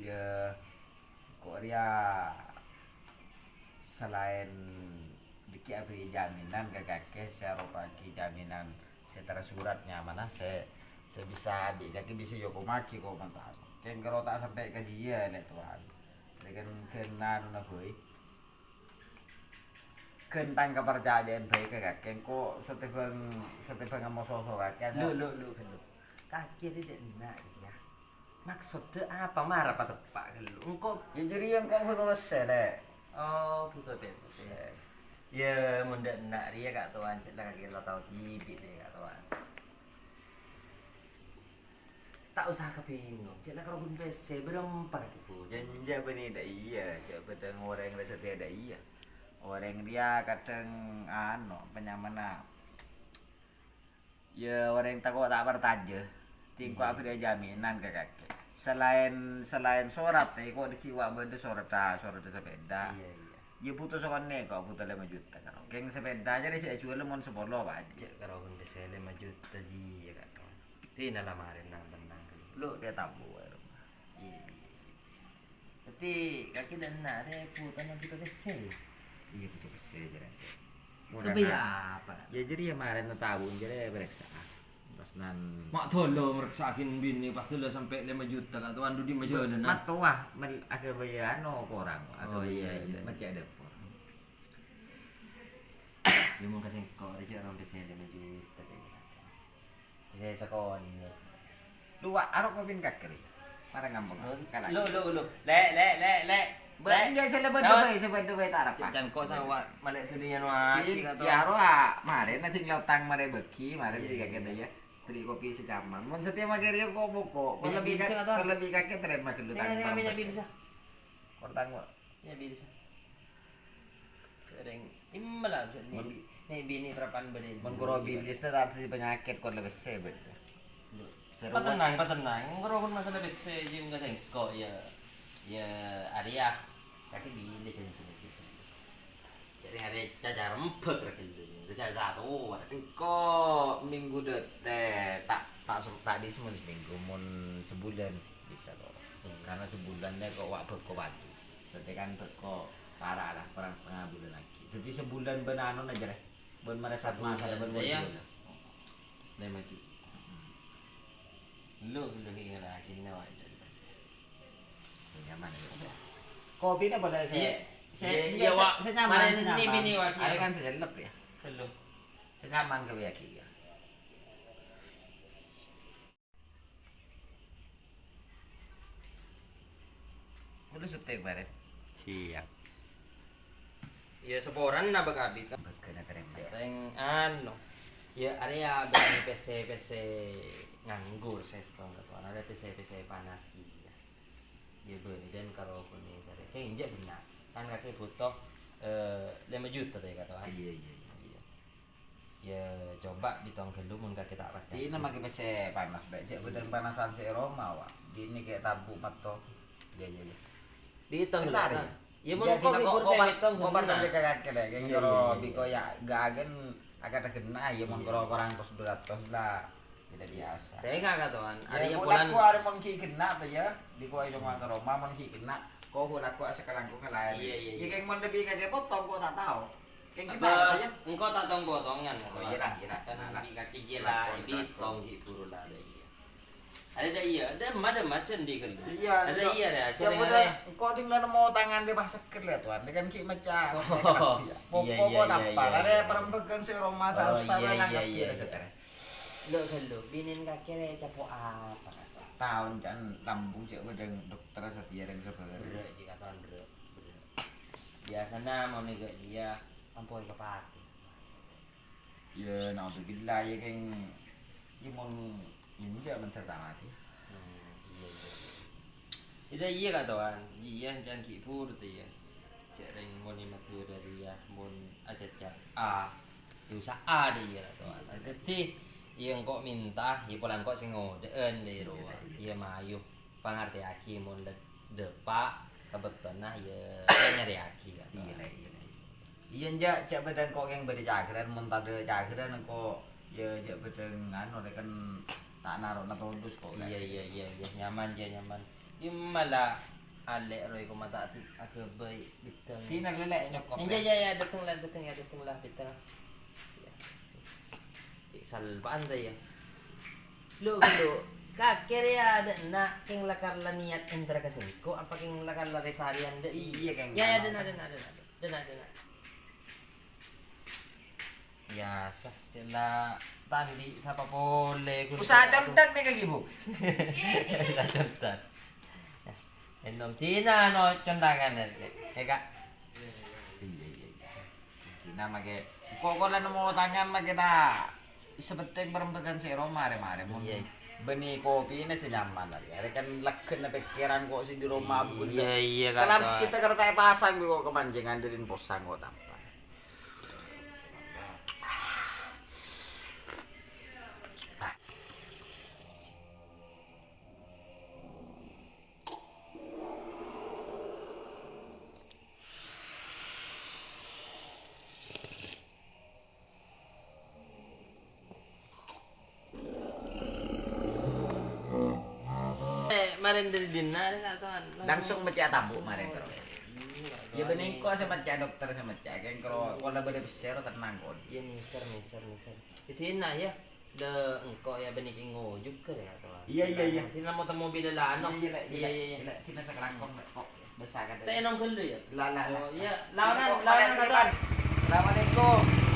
ya kok dia selain diki abri jaminan ke kakek saya pagi jaminan saya tersuratnya mana saya bisa adik kaki bisa yoko maki kok mentah kan kalau tak sampai ke dia nih tuan dengan kenan boy kentang kepercayaan baik ke kakek kok setibang mau sosok kakek Lu kan lu. Kaki tidak enak ya. Maksudnya apa marah apa tepak lu? Engkau ya jadi yang kok selesai deh oh butuh PC. Ya mendak enak dia kak tuan cek lah kaki lo tahu TV deh kak tuan. Tak usah kebingung. Cek lah kalau pun PC berempat kaki pun. janja benih dah iya siapa tengok orang yang rasa tiada iya orang dia kadang penyamana ya orang yang takut tak bertaja tingkau apa dia jaminan ke kakek selain surat kok dikiwa benda surat sepeda Iya. ya butuh sokonnya kok butuh 5 juta kan geng sepeda aja dia jual lemon 10 pak Cek kalau pun PC 5 juta di ya kak tuan. Tina lah marin nang tenang. lu dia tabu Iya. Tapi kaki dan enak deh putan nanti ke PC. iya betul sih jadi Lebih apa? ya jadi ya kemarin tahu jadi bereksa pas nan Mak tolo mereksakin bini pas tolo sampai 5 juta kak tuan dudi majono nah. mat tuah agak bayar orang Oh, iya. macam ada Dia mau kasih kau aja orang PC 5 juta deh. Saya sekon. lu arok kau pin kakek marah ngambek kalah Lu. Le. Banyak saya lebih tak apa. Jangan kau sama malek tu dia nuaki kak tuan. Ya roh maren nanti lautang mare beki maren di kakek aja. Beli kopi secaman. Mun setiap magari kok buko. Kalau lebih kakek terima dulu tang. Ini minyak bisa. Kortang wa. Ya bisa. Sering immalah nih bini berapaan beri. Mun kuro bilis tadi penyakit kon lebih sebet. Patenang. Ngoro pun masalah bisa juga saya kok ya Arya kaki bini cincin gitu. Jadi hari cacar empuk lagi dulu. Cacar satu. Engko minggu dete tak di seminggu mun sebulan bisa kok. Karena sebulannya kok waktu kok padu. Setekan kok parah lah perang setengah bulan lagi. Jadi sebulan benanon aja deh. Ben meresap masa ben bulan. Dah mati. Lu kira lagi nawa. Nyaman ya. Kopi na boleh saya. Iya, Wak. Saya nyaman. Ini bini, Wak. Ada kan sejelep ya. Hello. Saya nyaman ke yaki ya. Udah sutek bare. Siap. Ya seporan na bagabi kan. Kena keren ya. Teng ano. Ya area bani PC nganggur saya setong kata ada PC panas iya. Ya boleh dan kalau pun ini saya kayak injak benar. Kan kaki butuh 5 juta tadi kata. Iya. Ya coba ditong gelu mun kaki tak pakai. Ini nama PC panas baik. Cek bener panasan si Roma wa. Gini kayak tabu mato. Iya. Ditong Benar lah. ya? Ya mun kok libur saya ditong kok kan kakek deh. Kayak Iya, kalau iya. biko ya gagen agak terkena ya mun kalau orang kos 200 lah. Tidak biasa. Saya enggak katakan. Ada Ya yang bulan bulan ku hari mon ki kena tuh ya. Di ku ayo mang Roma mon ki kena. Kok bulan ku sekarang ku ngelain. Iya. Ya kayak mon lebih kakek potong kok tak tahu. Kayak kita apa katanya. engkau tak tong potongan Oh, iya. kan nabi kaki gila bitong di puru lah ada iya ada macam di kan Iya. ada iya dah Ya udah, kok tinggal mau tangan dia bahasa ker lihat tuan. Dengan ki macam. Popo tanpa. Ada perempuan si Roma sama nangkap dia sekarang. lo kalau binin kaki le capo apa Tahun kan lambung cek bedeng dokter setia dan sebenarnya. berat jika tahun berat biasanya mau nih gak dia ampun kepati Ya naudzubillah ya keng imon ini dia mencerita mati. iya iya katakan iya jangan kipur tuh ya cering mau nih matu dari ya mau aja cak A usah A deh ya katakan jadi yang kok minta ya pulang kok sing ngodeun deh ro iya mayu pangarti aki mau depak kebetulan nah ya nyari aki kan Iya njak cek bedeng kok yang beda cakran mentade cakran kok ya cek bedeng anu kan tak naruh na todus kok. Iya iya iya iya nyaman ya nyaman. Yung malah alek roy ko mata aku baik bitang. Tina lelek nyokop. Iya iya iya datang lah bitang. Ya. Cik salpaan dah ya. Lu kakek ya ada nak keng lakar la niat entra ka singko apa keng lakar la resarian de Iya keng. ya ya dena ya sah cela tandi siapa boleh Usaha condan nih kaki bu. usaha condan enom tina no condangan ya kak Iya. Tina make. Kok lan mau tangan make dah. Sebeting berempegan si Roma mare mun. Iya. Beni kopi ini senyaman lah. Ya kan legen pikiran kok si di rumah bun. iya Kalau kita kereta pasang kok kemancingan dirin posang kok tanpa. Marin dari dinar atau Langsung baca tabuk kemarin karo. Ya bening kok sama cak dokter sama cak kan kalau bade besar tenang kok. iya niser itu enak ya de engkau ya benih ngojuk ke ya atau Iya. tina mau temu bila lanok Iya. Kita sekarang kok besar kan. tak enong gelu ya Lah. oh iya lawan katuan Assalamualaikum.